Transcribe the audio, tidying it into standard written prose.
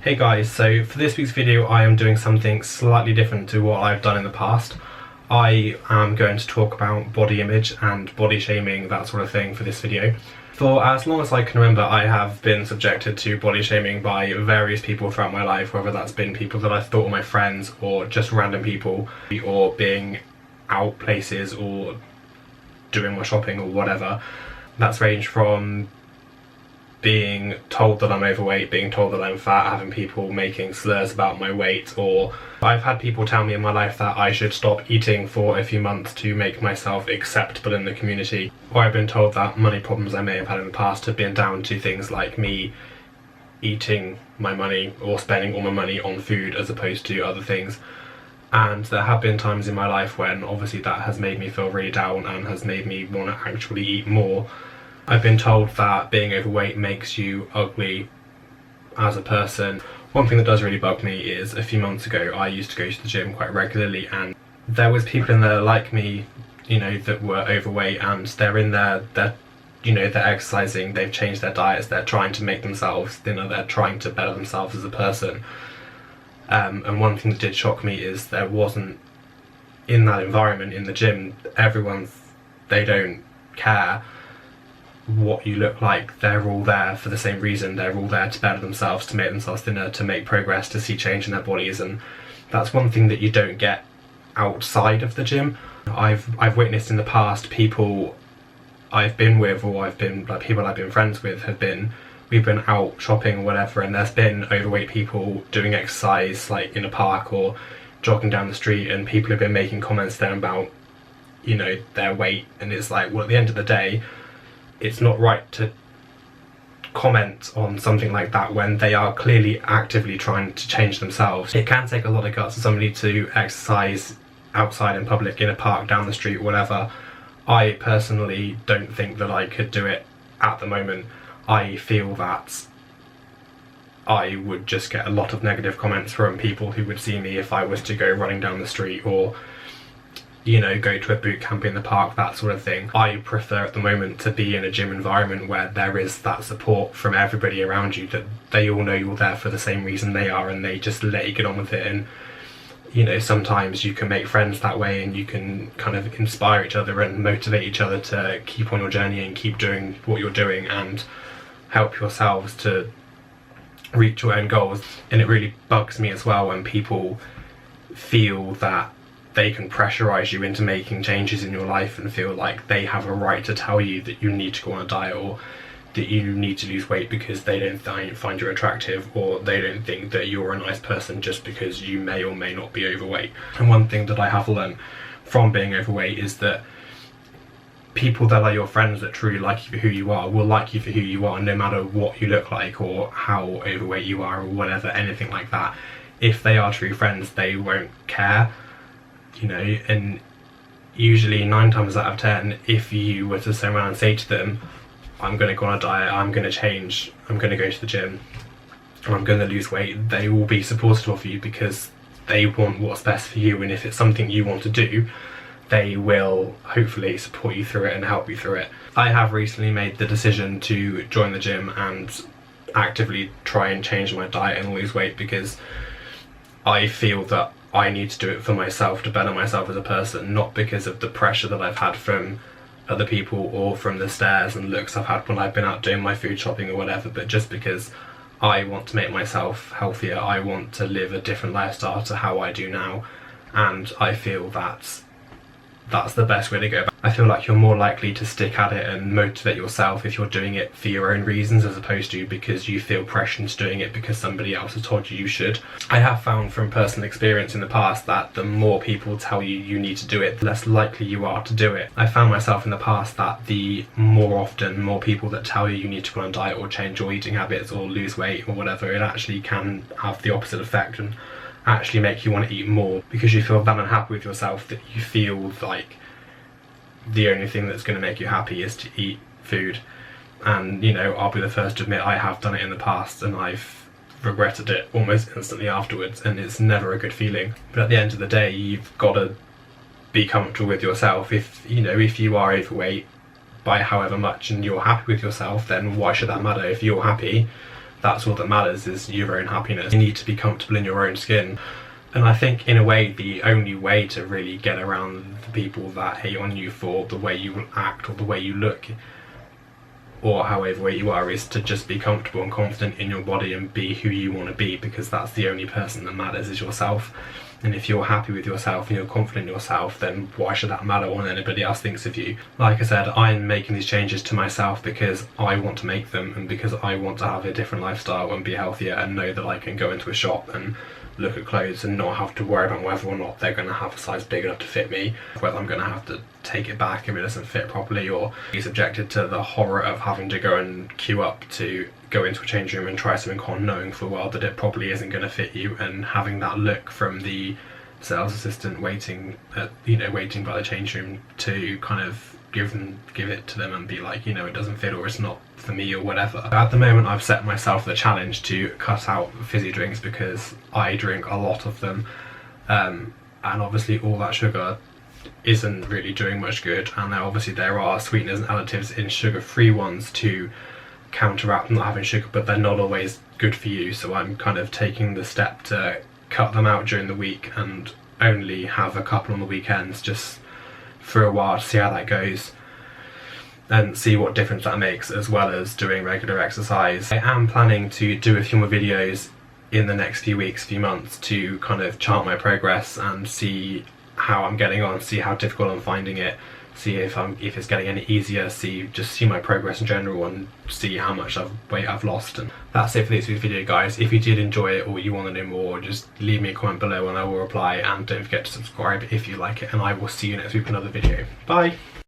Hey guys, so for this week's video I am doing something slightly different to what I've done in the past. I am going to talk about body image and body shaming, that sort of thing, for this video. For as long as I can remember, I have been subjected to body shaming by various people throughout my life, whether that's been people that I thought were my friends or just random people, or being out places or doing my shopping or whatever. That's ranged from being told that I'm overweight, being told that I'm fat, having people making slurs about my weight, or I've had people tell me in my life that I should stop eating for a few months to make myself acceptable in the community, or I've been told that money problems I may have had in the past have been down to things like me eating my money or spending all my money on food as opposed to other things. And there have been times in my life when obviously that has made me feel really down and has made me want to actually eat more. I've been told that being overweight makes you ugly as a person. One thing that does really bug me is a few months ago I used to go to the gym quite regularly, and there was people in there like me, you know, that were overweight, and they're in there, they're exercising, they've changed their diets, they're trying to make themselves thinner, they're trying to better themselves as a person. And one thing that did shock me is there wasn't, in that environment in the gym, they don't care what you look like. They're all there for the same reason. They're all there to better themselves, to make themselves thinner, to make progress, to see change in their bodies, and that's one thing that you don't get outside of the gym. I've witnessed in the past people I've been with, or people I've been friends with, we've been out shopping or whatever, and there's been overweight people doing exercise like in a park or jogging down the street, and people have been making comments then about, you know, their weight, and it's like, well, at the end of the day, it's not right to comment on something like that when they are clearly actively trying to change themselves. It can take a lot of guts for somebody to exercise outside in public, in a park, down the street, whatever. I personally don't think that I could do it at the moment. I feel that I would just get a lot of negative comments from people who would see me if I was to go running down the street, or, you know, go to a boot camp in the park, that sort of thing. I prefer at the moment to be in a gym environment where there is that support from everybody around you, that they all know you're there for the same reason they are, and they just let you get on with it. And, you know, sometimes you can make friends that way, and you can kind of inspire each other and motivate each other to keep on your journey and keep doing what you're doing and help yourselves to reach your own goals. And it really bugs me as well when people feel that they can pressurize you into making changes in your life and feel like they have a right to tell you that you need to go on a diet, or that you need to lose weight because they don't find you attractive, or they don't think that you're a nice person just because you may or may not be overweight. And one thing that I have learned from being overweight is that people that are your friends, that truly like you for who you are, will like you for who you are, no matter what you look like or how overweight you are or whatever, anything like that. If they are true friends, they won't care. You know, and usually 9 times out of 10, if you were to turn around and say to them, I'm going to go on a diet, I'm going to change, I'm going to go to the gym, or I'm going to lose weight, they will be supportive of you because they want what's best for you. And if it's something you want to do, they will hopefully support you through it and help you through it. I have recently made the decision to join the gym and actively try and change my diet and lose weight, because I feel that I need to do it for myself, to better myself as a person, not because of the pressure that I've had from other people or from the stares and looks I've had when I've been out doing my food shopping or whatever, but just because I want to make myself healthier. I want to live a different lifestyle to how I do now, and I feel that's the best way to go. I feel like you're more likely to stick at it and motivate yourself if you're doing it for your own reasons, as opposed to because you feel pressure into doing it because somebody else has told you you should. I have found from personal experience in the past that the more people tell you you need to do it, the less likely you are to do it. I found myself in the past that the more people that tell you you need to go on a diet or change your eating habits or lose weight or whatever, it actually can have the opposite effect and actually make you want to eat more, because you feel that unhappy with yourself that you feel like the only thing that's going to make you happy is to eat food. And, you know, I'll be the first to admit I have done it in the past, and I've regretted it almost instantly afterwards, and it's never a good feeling. But at the end of the day, you've got to be comfortable with yourself. If you are overweight by however much and you're happy with yourself, then why should that matter? If you're happy, that's all that matters, is your own happiness. You need to be comfortable in your own skin. And I think in a way the only way to really get around the people that hate on you for the way you act or the way you look or however way you are is to just be comfortable and confident in your body and be who you want to be, because that's the only person that matters is yourself. And if you're happy with yourself and you're confident in yourself, then why should that matter what anybody else thinks of you? Like I said, I'm making these changes to myself because I want to make them and because I want to have a different lifestyle and be healthier and know that I can go into a shop and look at clothes and not have to worry about whether or not they're going to have a size big enough to fit me, whether I'm going to have to take it back if it doesn't fit properly, or be subjected to the horror of having to go and queue up to go into a change room and try something on, knowing full well that it probably isn't going to fit you, and having that look from the sales assistant waiting by the change room to kind of give it to them and be like, it doesn't fit or it's not for me or whatever. At the moment I've set myself the challenge to cut out fizzy drinks because I drink a lot of them, and obviously all that sugar isn't really doing much good, and obviously there are sweeteners and additives in sugar-free ones to counteract not having sugar, but they're not always good for you. So I'm kind of taking the step to cut them out during the week and only have a couple on the weekends, just for a while to see how that goes and see what difference that makes, as well as doing regular exercise. I am planning to do a few more videos in the next few weeks, few months, to kind of chart my progress and see how I'm getting on, see how difficult I'm finding it, see if it's getting any easier, see my progress in general and see how much weight I've lost. And that's it for this week's video, guys. If you did enjoy it or you want to know more, just leave me a comment below and I will reply, and don't forget to subscribe if you like it, and I will see you next week with another video. Bye!